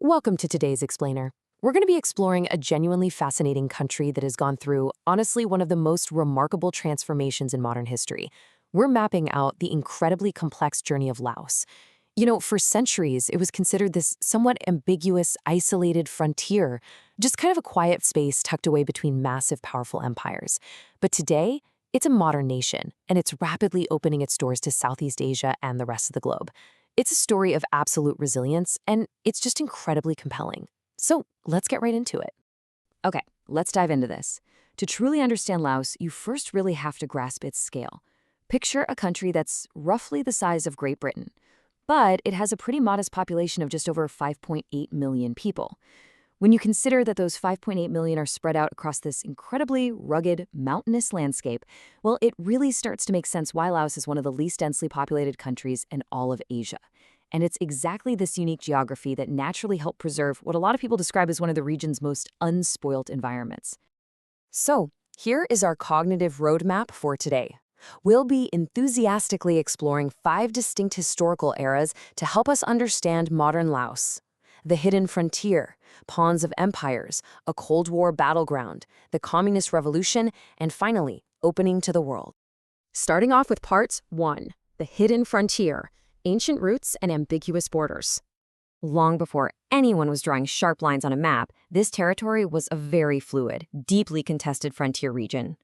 Welcome to today's Explainer. We're going to be exploring a genuinely fascinating country that has gone through, honestly, one of the most remarkable transformations in modern history. We're mapping out the incredibly complex journey of Laos. For centuries, it was considered this somewhat ambiguous, isolated frontier, just kind of a quiet space tucked away between massive, powerful empires. But today, it's a modern nation, and it's rapidly opening its doors to Southeast Asia and the rest of the globe. It's a story of absolute resilience, and it's just incredibly compelling. So let's get right into it. Okay, let's dive into this. To truly understand Laos, you first really have to grasp its scale. Picture a country that's roughly the size of Great Britain, but it has a pretty modest population of just over 5.8 million people. When you consider that those 5.8 million are spread out across this incredibly rugged, mountainous landscape, well, it really starts to make sense why Laos is one of the least densely populated countries in all of Asia. And it's exactly this unique geography that naturally helped preserve what a lot of people describe as one of the region's most unspoilt environments. So, here is our cognitive roadmap for today. We'll be enthusiastically exploring 5 distinct historical eras to help us understand modern Laos. The hidden frontier, pawns of empires, a Cold War battleground, the Communist Revolution, and finally, opening to the world. Starting off with Part 1, the hidden frontier, ancient roots and ambiguous borders. Long before anyone was drawing sharp lines on a map, this territory was a very fluid, deeply contested frontier region.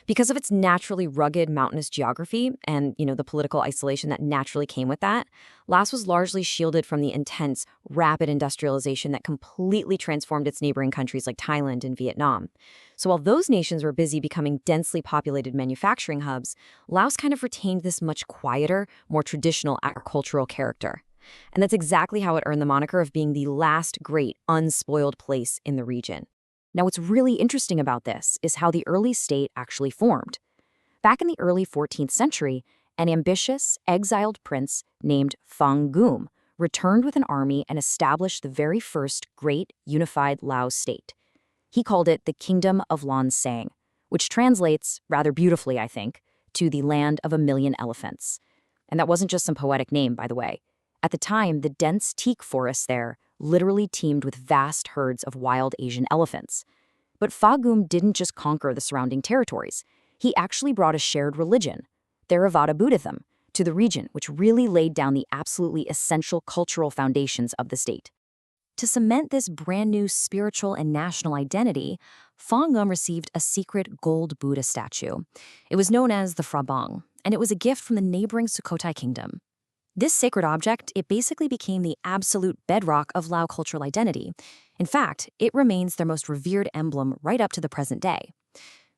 Because of its naturally rugged mountainous geography and, the political isolation that naturally came with that, Laos was largely shielded from the intense, rapid industrialization that completely transformed its neighboring countries like Thailand and Vietnam. So while those nations were busy becoming densely populated manufacturing hubs, Laos kind of retained this much quieter, more traditional agricultural character. And that's exactly how it earned the moniker of being the last great, unspoiled place in the region. Now, what's really interesting about this is how the early state actually formed. Back in the early 14th century, an ambitious, exiled prince named Thongum returned with an army and established the very first great unified Lao state. He called it the Kingdom of Lan Sang, which translates, rather beautifully, I think, to the land of a million elephants. And that wasn't just some poetic name, by the way. At the time, the dense teak forests there literally teemed with vast herds of wild Asian elephants. But Thongum didn't just conquer the surrounding territories. He actually brought a shared religion, Theravada Buddhism, to the region, which really laid down the absolutely essential cultural foundations of the state. To cement this brand new spiritual and national identity, Thongum received a secret gold Buddha statue. It was known as the Phrabang, and it was a gift from the neighboring Sukhothai kingdom. This sacred object, it basically became the absolute bedrock of Lao cultural identity. In fact, it remains their most revered emblem right up to the present day.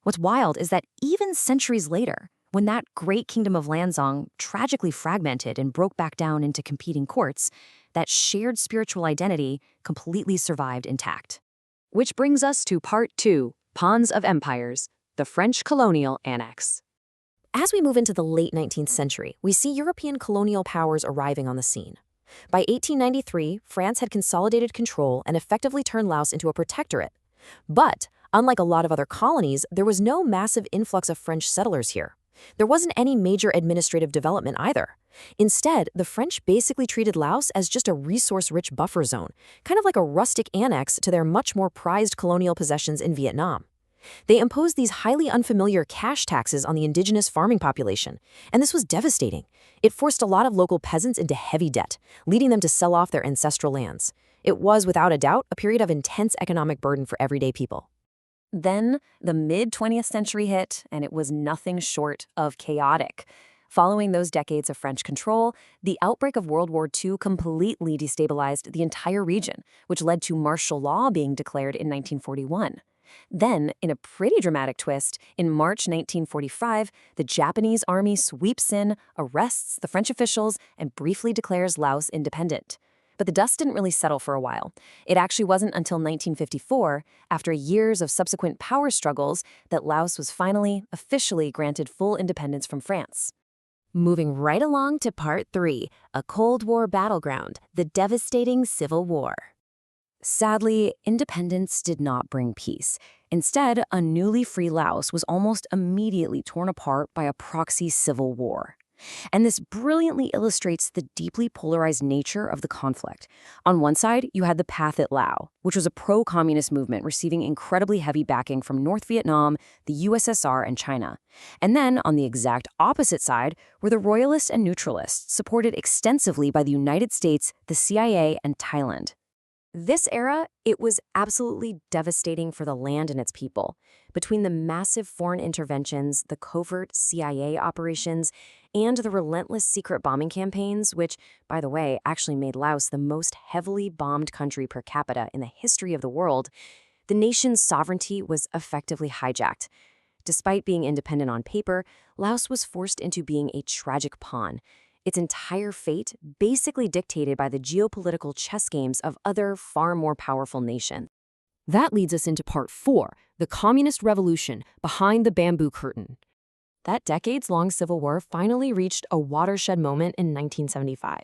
What's wild is that even centuries later, when that great kingdom of Lanzong tragically fragmented and broke back down into competing courts, that shared spiritual identity completely survived intact. Which brings us to Part 2, Pawns of Empires, the French colonial annex. As we move into the late 19th century, we see European colonial powers arriving on the scene. By 1893, France had consolidated control and effectively turned Laos into a protectorate. But, unlike a lot of other colonies, there was no massive influx of French settlers here. There wasn't any major administrative development either. Instead, the French basically treated Laos as just a resource-rich buffer zone, kind of like a rustic annex to their much more prized colonial possessions in Vietnam. They imposed these highly unfamiliar cash taxes on the indigenous farming population, and this was devastating. It forced a lot of local peasants into heavy debt, leading them to sell off their ancestral lands. It was, without a doubt, a period of intense economic burden for everyday people. Then, the mid-20th century hit, and it was nothing short of chaotic. Following those decades of French control, the outbreak of World War II completely destabilized the entire region, which led to martial law being declared in 1941. Then, in a pretty dramatic twist, in March 1945, the Japanese army sweeps in, arrests the French officials, and briefly declares Laos independent. But the dust didn't really settle for a while. It actually wasn't until 1954, after years of subsequent power struggles, that Laos was finally, officially granted full independence from France. Moving right along to Part 3, a Cold War battleground, the devastating Civil War. Sadly, independence did not bring peace. Instead, a newly free Laos was almost immediately torn apart by a proxy civil war. And this brilliantly illustrates the deeply polarized nature of the conflict. On one side, you had the Path at Lao, which was a pro-communist movement receiving incredibly heavy backing from North Vietnam, the USSR, and China. And then, on the exact opposite side, were the royalists and neutralists, supported extensively by the United States, the CIA, and Thailand. This era, it was absolutely devastating for the land and its people. Between the massive foreign interventions, the covert CIA operations, and the relentless secret bombing campaigns, which, by the way, actually made Laos the most heavily bombed country per capita in the history of the world, the nation's sovereignty was effectively hijacked. Despite being independent on paper, Laos was forced into being a tragic pawn, its entire fate basically dictated by the geopolitical chess games of other, far more powerful nations. That leads us into part 4, the Communist Revolution behind the bamboo curtain. That decades-long civil war finally reached a watershed moment in 1975.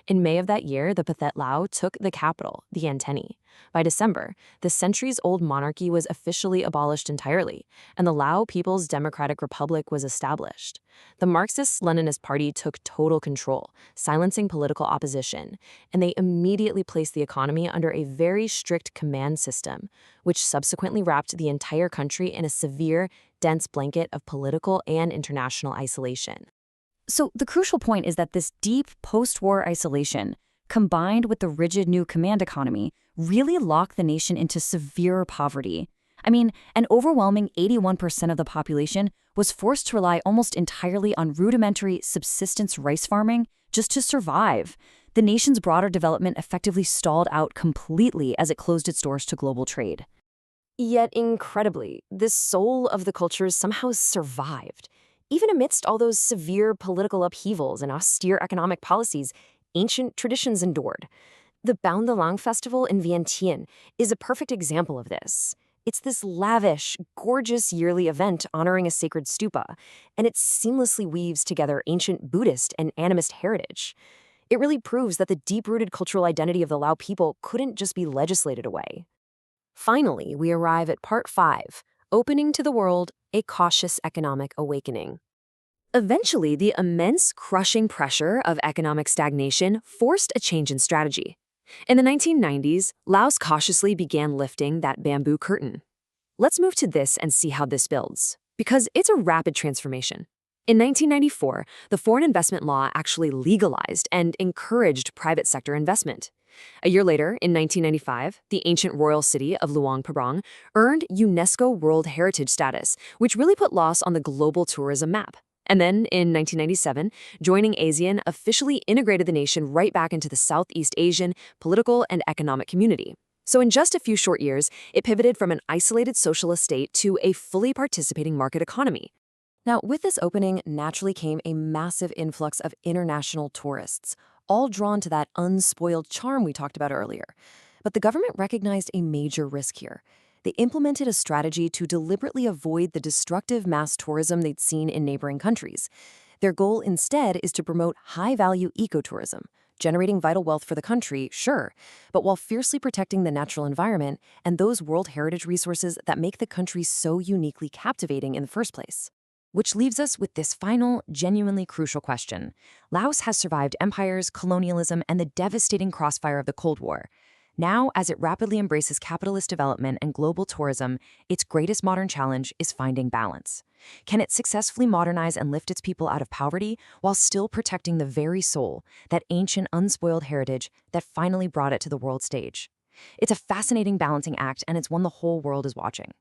In May of that year, the Pathet Lao took the capital, the Anteny. By December, the centuries-old monarchy was officially abolished entirely, and the Lao People's Democratic Republic was established. The Marxist-Leninist Party took total control, silencing political opposition, and they immediately placed the economy under a very strict command system, which subsequently wrapped the entire country in a severe, dense blanket of political and international isolation. So the crucial point is that this deep post-war isolation, combined with the rigid new command economy, really locked the nation into severe poverty. I mean, an overwhelming 81% of the population was forced to rely almost entirely on rudimentary subsistence rice farming just to survive. The nation's broader development effectively stalled out completely as it closed its doors to global trade. Yet, incredibly, this soul of the culture somehow survived. Even amidst all those severe political upheavals and austere economic policies, ancient traditions endured. The Baun the Lang Festival in Vientiane is a perfect example of this. It's this lavish, gorgeous yearly event honoring a sacred stupa, and it seamlessly weaves together ancient Buddhist and animist heritage. It really proves that the deep-rooted cultural identity of the Lao people couldn't just be legislated away. Finally, we arrive at part 5, opening to the world a cautious economic awakening. Eventually, the immense, crushing pressure of economic stagnation forced a change in strategy. In the 1990s, Laos cautiously began lifting that bamboo curtain. Let's move to this and see how this builds, because it's a rapid transformation. In 1994, the Foreign Investment Law actually legalized and encouraged private sector investment. A year later, in 1995, the ancient royal city of Luang Prabang earned UNESCO World Heritage status, which really put Laos on the global tourism map. And then, in 1997, joining ASEAN officially integrated the nation right back into the Southeast Asian political and economic community. So in just a few short years, it pivoted from an isolated socialist state to a fully participating market economy. Now, with this opening naturally came a massive influx of international tourists, all drawn to that unspoiled charm we talked about earlier. But the government recognized a major risk here. They implemented a strategy to deliberately avoid the destructive mass tourism they'd seen in neighboring countries. Their goal instead is to promote high-value ecotourism, generating vital wealth for the country, sure, but while fiercely protecting the natural environment and those World Heritage resources that make the country so uniquely captivating in the first place. Which leaves us with this final, genuinely crucial question. Laos has survived empires, colonialism, and the devastating crossfire of the Cold War. Now, as it rapidly embraces capitalist development and global tourism, its greatest modern challenge is finding balance. Can it successfully modernize and lift its people out of poverty while still protecting the very soul, that ancient, unspoiled heritage that finally brought it to the world stage? It's a fascinating balancing act, and it's one the whole world is watching.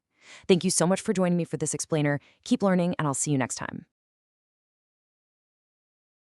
Thank you so much for joining me for this explainer. Keep learning, and I'll see you next time.